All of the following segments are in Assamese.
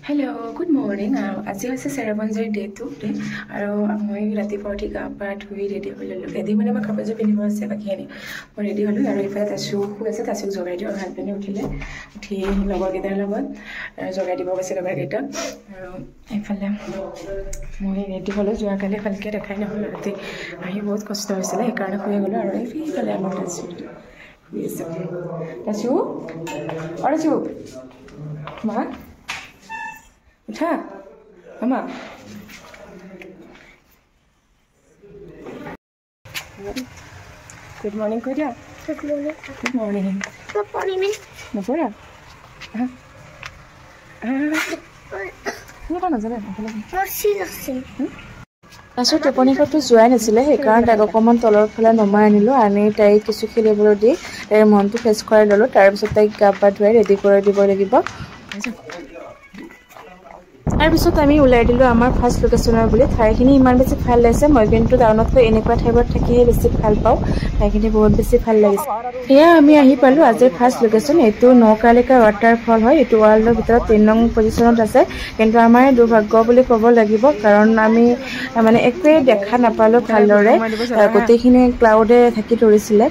Hello, good morning. As you see, Sarabanjay day today. I rati party ka part we ready holo. Ready mane ma kapaje pini mo se bakiani. Mo ready holo. Aro ifa tasu ku ase tasu jogai dio hal pene uthile. Uthi logor gitar logot jogai dibo base logor gita. Aro ifale mo ready holo joa kale falke rakhai na holo rati. Ahi bahut kosto hoisile e karone hoye golo aro ifale amar tasu. Yes. Tasu? Aro tasu? Ma? Uta, Mama. Good morning, Kodia. Good morning. Good morning. Good morning. Nopura. Ano ka na zabe? Aso teponi katu join asile he karon ta অকমান তলৰ ফলা নমাই আনিলো আনি তাই কিছু খেলিবলৈ দি তাই মনটো ফ্ৰেছ কৰি ললো তাৰ পিছত তাই গাপা ধুৱাই ৰেডি কৰি দিব লাগিব আৰ পিছত আমি উলাই দিলো আমাৰ ফাৰ্স্ট লোকেশনৰ বুলি ঠাইখিনি ইমান বেছি ভাল লাগিছে মই কিন্তু টাউনতকৈ এনেকুৱা ঠাইবোৰ থাকিহে বেছি ভাল পাও ঠাইখিনি বহুত বেছি ভাল লাগিছে এয়া আমি আহি পালো আজিৰ ফাৰ্স্ট লোকেশন এটো নকালিকা ওয়াটাৰফল হয় এটো ওয়াৰ্ল্ডৰ ভিতৰত 3 নং পজিশনত আছে কিন্তু আমাৰ দুৰ্ভাগ্য বুলি ক'ব লাগিব কাৰণ আমি মানে একোৱে দেখা নাপালো ভালদৰে গোটেইখিনি ক্লাউডে থাকি ধৰিছিলে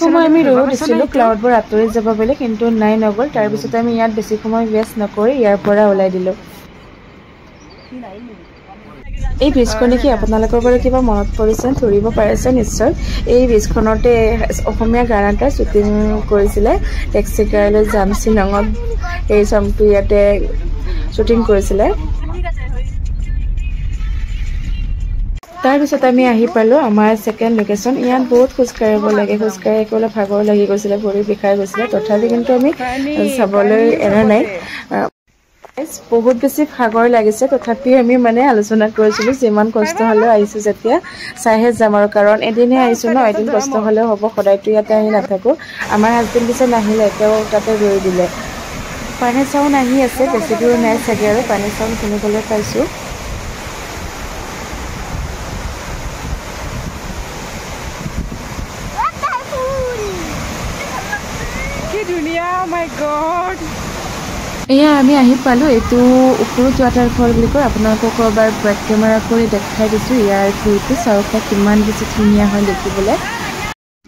সময় আমি ৰ'দ দিছিলো ক্লাউডবোৰ আঁতৰি যাব বুলি কিন্তু নাই নগল তাৰ পিছত আমি ইয়াত বেছি সময় ওয়েষ্ট নকৰি ইয়াৰ পৰা ওলাই দিলো এই ব্ৰিজখনে কি আপোনালোকৰ পৰা কিবা মনত পৰিছে ধৰিব পাৰিছে নিশ্চয় এই ব্ৰিজখনতে অসমীয়া গান এটা শুটিং কৰিছিলে টেক্সি গাৰ্লে জামচি নঙত এই সমটো ইয়াতে শুটিং কৰিছিলে তাৰ পিছত আমি আহি পালো আমাৰ সেকেন্ড লোকেশন ইয়াত বহুত খুজকাৰিব লাগে খুজকাৰি কলে ভাগৰ লাগি গৈছিলে ভৰি বিষাই গৈছিলে তথাপি কিন্তু আমি চাবলৈ এৰা নাই বহুত বেছি ভাগৰ লাগিছে তথাপি আমি মানে আলোচনা কৰিছিলো যিমান কষ্ট হলেও আইছো যেতিয়া চাহে যামৰ কাৰণ এদিনে আইছো ন এদিন কষ্ট হলেও হ'ব সদায়টো ইয়াতে আহি নাথাকো আমাৰ হাজবেণ্ড দিছে নাহিলে এটাও তাতে ৰৈ দিলে পানী চাউন আহি আছে বেছি দূৰ নাই চাগে আৰু পানী চাউন কিনিবলৈ পাইছো কি ধুনীয়া মাই গড এয়া আমি আহি পালো এটো ওপৰত ওয়াটাৰফল বুলি কয় আপোনালোকক এবাৰ ব্ৰেক কেমেৰা কৰি দেখাই দিছো ইয়াৰ ভিউটো চাওকা কিমান বেছি ধুনীয়া হয় দেখিবলৈ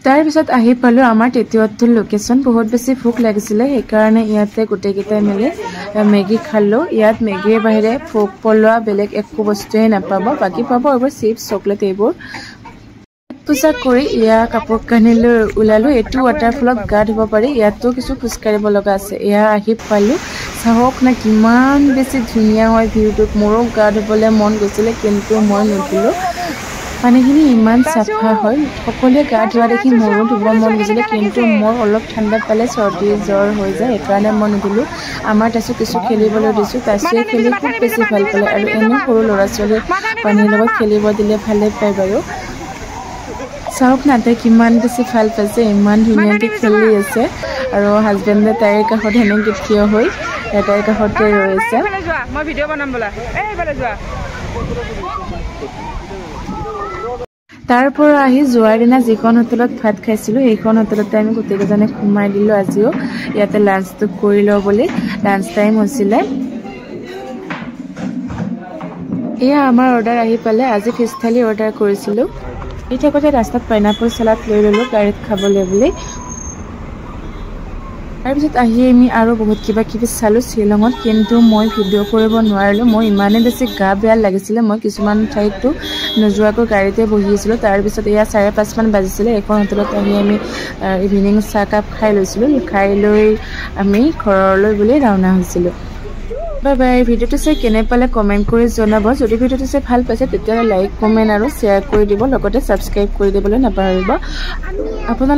তাৰ পিছত আহি পালো আমাৰ তৃতীয়টো লোকেশন বহুত বেছি ভোক লাগিছিলে সেই কাৰণে ইয়াতে গোটেইকেইটা মিলি মেগী খালো ইয়াত মেগীৰ বাহিৰে ফোক পলোৱা বেলেগ একো বস্তুৱে নাপাব বাকি পাব এইবোৰ চিপছ চকলেট এইবোৰ পূজা কৰি ইয়া কাপোৰ কানিলৈ উলালো এটো ওয়াটাৰফলত গা ধুব পাৰি ইয়াতো কিছু খুজকাৰিব লগা আছে ইয়া আহি পালো চাহক না কিমান বেছি ধুনীয়া হয় ভিউটো মোৰো গা ধুবলৈ মন গৈছিলে কিন্তু মই নুধুলো পানীখিনি ইমান চাফা হয় সকলোৱে গা ধোৱা দেখি মোৰো ধুব মন গৈছিলে কিন্তু মোৰ অলপ ঠাণ্ডা পালে চৰ্দি জ্বৰ হৈ যায় সেইকাৰণে মই নুধুলো আমাৰ তাছো কিছু খেলিবলৈ দিছো তাছে খেলি খুব বেছি ভাল পালে আৰু এনে সৰু ল'ৰা ছোৱালী পানীৰ লগত খেলিব দিলে ভালে পায় বাৰু চাওক না তাই কিমান বেছি ভাল পাইছে ইমান ধুনীয়াকে খেলি আছে আৰু হাজবেণ্ডে তাইৰ কাষত হেনেকে থিয় হৈ তাইৰ কাষতে ৰৈছে মই ভিডিঅ' বনাম বলা এইফালে যোৱা তাৰপৰা আহি যোৱাৰ দিনা যিখন হোটেলত ভাত খাইছিলো সেইখন হোটেলতে আমি গোটেইজনে ঘুমাই দিলো আজিও ইয়াতে লাঞ্চটো কৰি লও বুলি লাঞ্চ টাইম হৈছিলে এয়া আমাৰ অৰ্ডাৰ আহি পালে আজি ফিছ থালি অৰ্ডাৰ কৰিছিলো ইটাকতে ৰাস্তাত পাইনাপল সালাড লৈ ললো গাড়ীত খাবলৈ বুলি তাৰ পিছত আহি আমি আৰু বহুত কিবা কিবি চালো শ্ৰীলঙত কিন্তু মই ভিডিঅ' কৰিব নোৱাৰিলো মই ইমানে বেছি গা বেয়া লাগিছিলে মই কিছুমান ঠাইতো নজুৱাকৈ গাড়ীতে বহি আছিলো তাৰ পিছত এয়া 5:30 মান বাজিছিলে এখন হোটেলত আহি আমি ইভিনিং চাহ কাপ খাই লৈছিলো খাই লৈ আমি ঘৰলৈ বুলি ৰাওনা হৈছিলো বাই বাই ভিডিঅ'টো চাই কেনে পালে কমেন্ট কৰি জনাব যদি ভিডিঅ'টো চাই ভাল পাইছে তেতিয়া লাইক কমেন্ট আৰু শেয়াৰ কৰি দিব লগতে সাবস্ক্ৰাইব কৰি দিবলৈ নাপাহৰিব আপোনালোক